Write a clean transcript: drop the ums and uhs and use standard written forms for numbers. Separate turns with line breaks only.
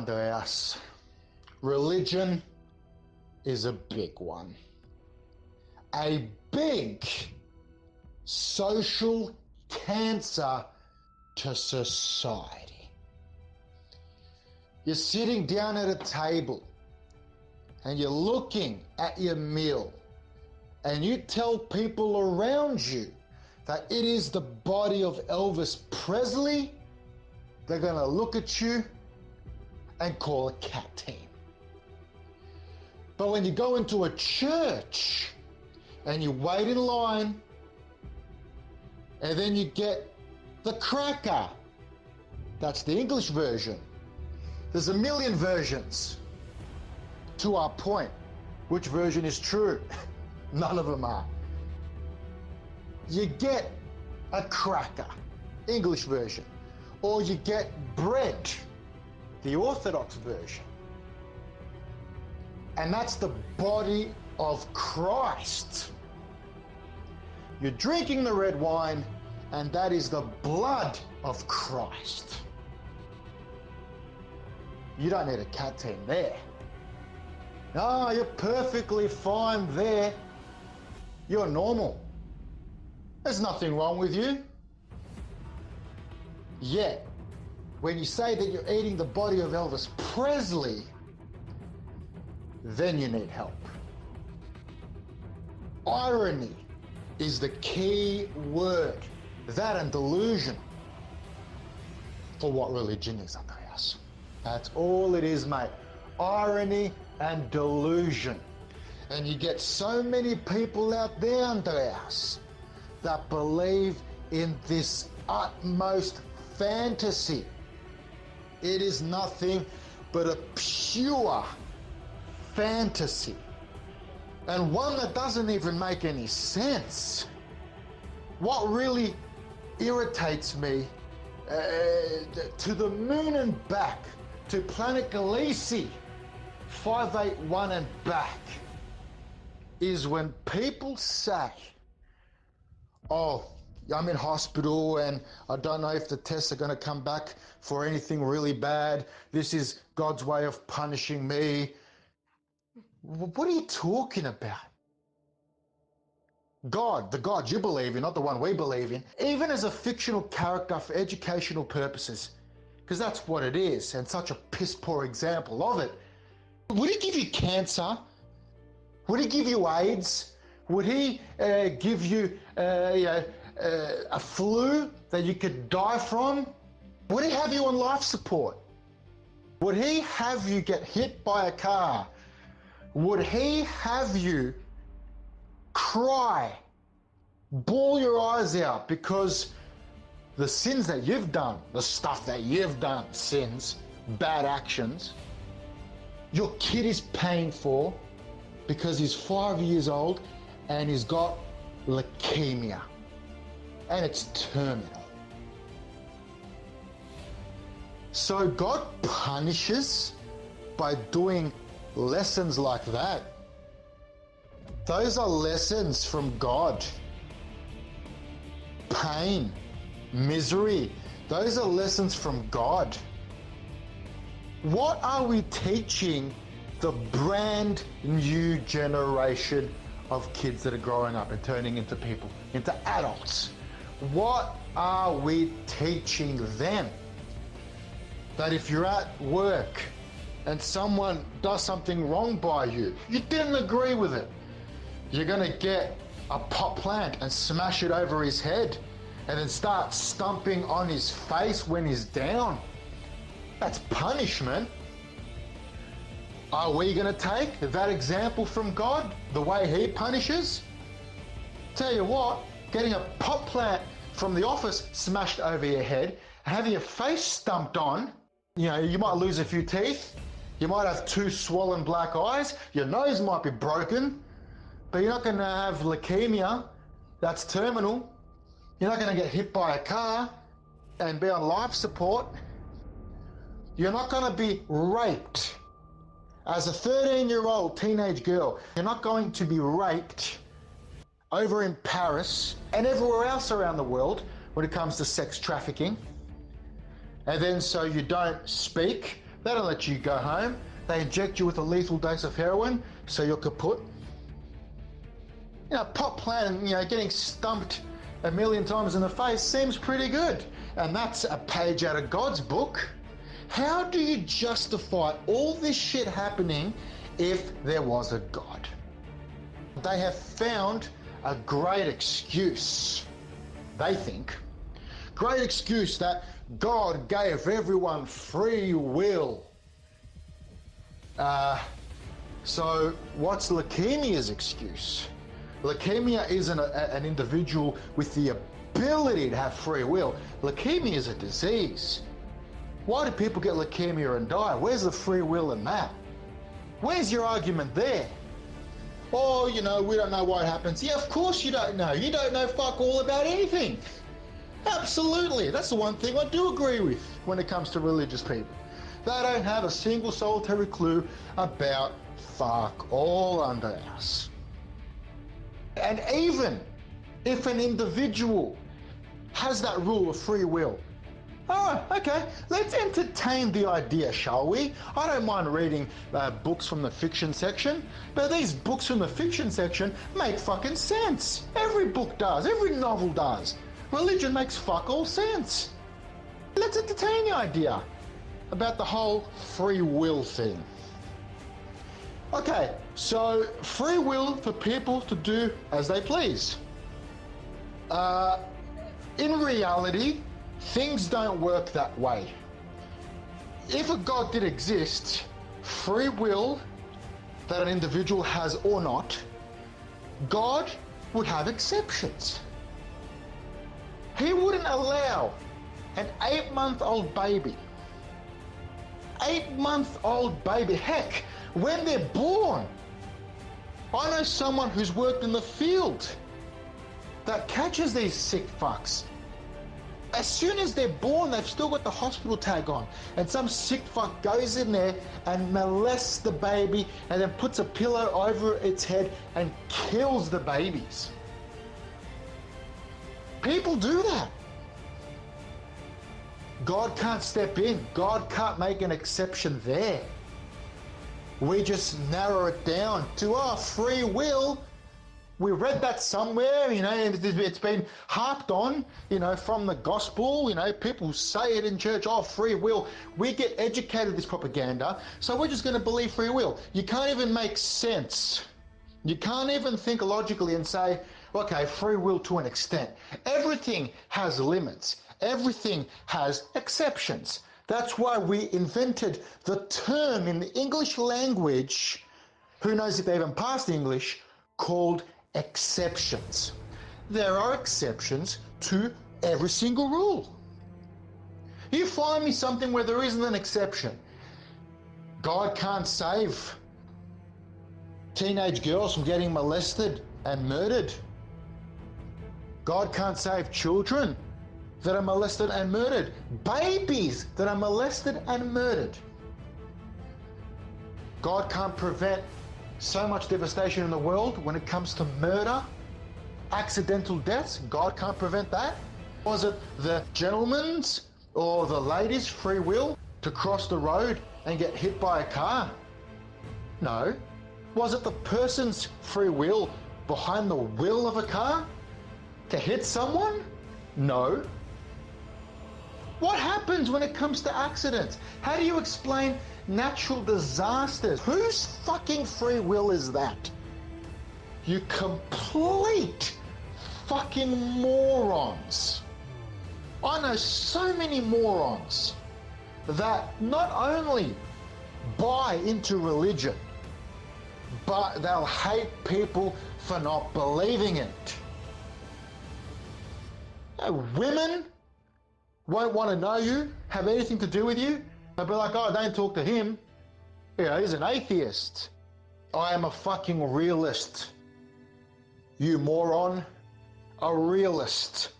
Andreas, religion is a big one. A big social cancer to society. You're sitting down at a table and you're looking at your meal and you tell people around you that it is the body of Elvis Presley, they're gonna look at you and call a cat team. But when you go into a church and you wait in line and then you get the cracker, that's the English version. There's a million versions. To our point, which version is true? None of them are. You get a cracker, English version, or you get bread, the Orthodox version. And that's the body of Christ. You're drinking the red wine, and that is the blood of Christ. You don't need a cat team there. No, you're perfectly fine there. You're normal. There's nothing wrong with you. Yet, when you say that you're eating the body of Elvis Presley, then you need help. Irony is the key word. That and delusion for what religion is, Andreas. That's all it is, mate. Irony and delusion. And you get so many people out there, Andreas, that believe in this utmost fantasy. It is nothing but a pure fantasy, and one that doesn't even make any sense. What really irritates me, to the moon and back, to planet Galisi, 581 and back, is when people say, oh, I'm in hospital and I don't know if the tests are going to come back for anything really bad. This is God's way of punishing me. What are you talking about? God, the God you believe in, not the one we believe in, even as a fictional character for educational purposes, because that's what it is, and such a piss poor example of it. Would he give you cancer? Would he give you AIDS? Would he give you a flu that you could die from? Would he have you on life support? Would he have you get hit by a car? Would he have you cry, bawl your eyes out because the sins that you've done, the stuff that you've done, sins, bad actions, your kid is paying for because he's 5 years old and he's got leukemia and it's terminal? So God punishes by doing lessons like that. Those are lessons from God. Pain, misery, those are lessons from God. What are we teaching the brand new generation of kids that are growing up and turning into people, into adults? What are we teaching them? That if you're at work and someone does something wrong by you, you didn't agree with it, you're gonna get a pot plant and smash it over his head and then start stomping on his face when he's down. That's punishment. Are we gonna take that example from God, the way he punishes? Tell you what, getting a pot plant from the office smashed over your head, having your face stomped on, you might lose a few teeth, you might have 2 swollen black eyes, your nose might be broken, but you're not gonna have leukemia, that's terminal. You're not gonna get hit by a car and be on life support. You're not gonna be raped. As a 13-year-old teenage girl, you're not going to be raped over in Paris and everywhere else around the world when it comes to sex trafficking. And then so you don't speak They don't let you go home. They inject you with a lethal dose of heroin, so you're kaput. You know, pot plant, you know, getting stumped a million times in the face seems pretty good. And that's a page out of God's book. How do you justify all this shit happening if there was a God? They have found a great excuse, they think. Great excuse that God gave everyone free will. So what's leukemia's excuse? Leukemia isn't an individual with the ability to have free will. Leukemia is a disease. Why do people get leukemia and die? Where's the free will in that? Where's your argument there? Oh, you know, we don't know why it happens. Yeah, of course you don't know. You don't know fuck all about anything. Absolutely. That's the one thing I do agree with when it comes to religious people. They don't have a single solitary clue about fuck all under us. And even if an individual has that rule of free will, oh, okay, let's entertain the idea, shall we? I don't mind reading books from the fiction section, but these books from the fiction section make fucking sense. Every book does, every novel does. Religion makes fuck all sense. Let's entertain the idea about the whole free will thing. Okay, so free will for people to do as they please. In reality, things don't work that way. If a God did exist, free will that an individual has or not, God would have exceptions. He wouldn't allow an 8-month-old baby, 8-month-old baby, heck, when they're born. I know someone who's worked in the field that catches these sick fucks. As soon as they're born, they've still got the hospital tag on, and some sick fuck goes in there and molests the baby and then puts a pillow over its head and kills the babies. People do that. God can't step in. God can't make an exception there. We just narrow it down to our free will. We read that somewhere, you know, and it's been harped on, you know, from the gospel. You know, people say it in church, oh, free will. We get educated with this propaganda, so we're just going to believe free will. You can't even make sense. You can't even think logically and say, okay, free will to an extent. Everything has limits. Everything has exceptions. That's why we invented the term in the English language, who knows if they even passed English, called exceptions. There are exceptions to every single rule. You find me something where there isn't an exception. God can't save teenage girls from getting molested and murdered. God can't save children that are molested and murdered. Babies that are molested and murdered. God can't prevent so much devastation in the world when it comes to murder, accidental deaths. God can't prevent that. Was it the gentleman's or the lady's free will to cross the road and get hit by a car? No. Was it the person's free will behind the wheel of a car to hit someone? No. What happens when it comes to accidents? How do you explain natural disasters? Whose fucking free will is that? You complete fucking morons. I know so many morons that not only buy into religion, but they'll hate people for not believing it. Women won't want to know you, have anything to do with you. They'll be like, oh, don't talk to him. Yeah, he's an atheist. I am a fucking realist. You moron. A realist.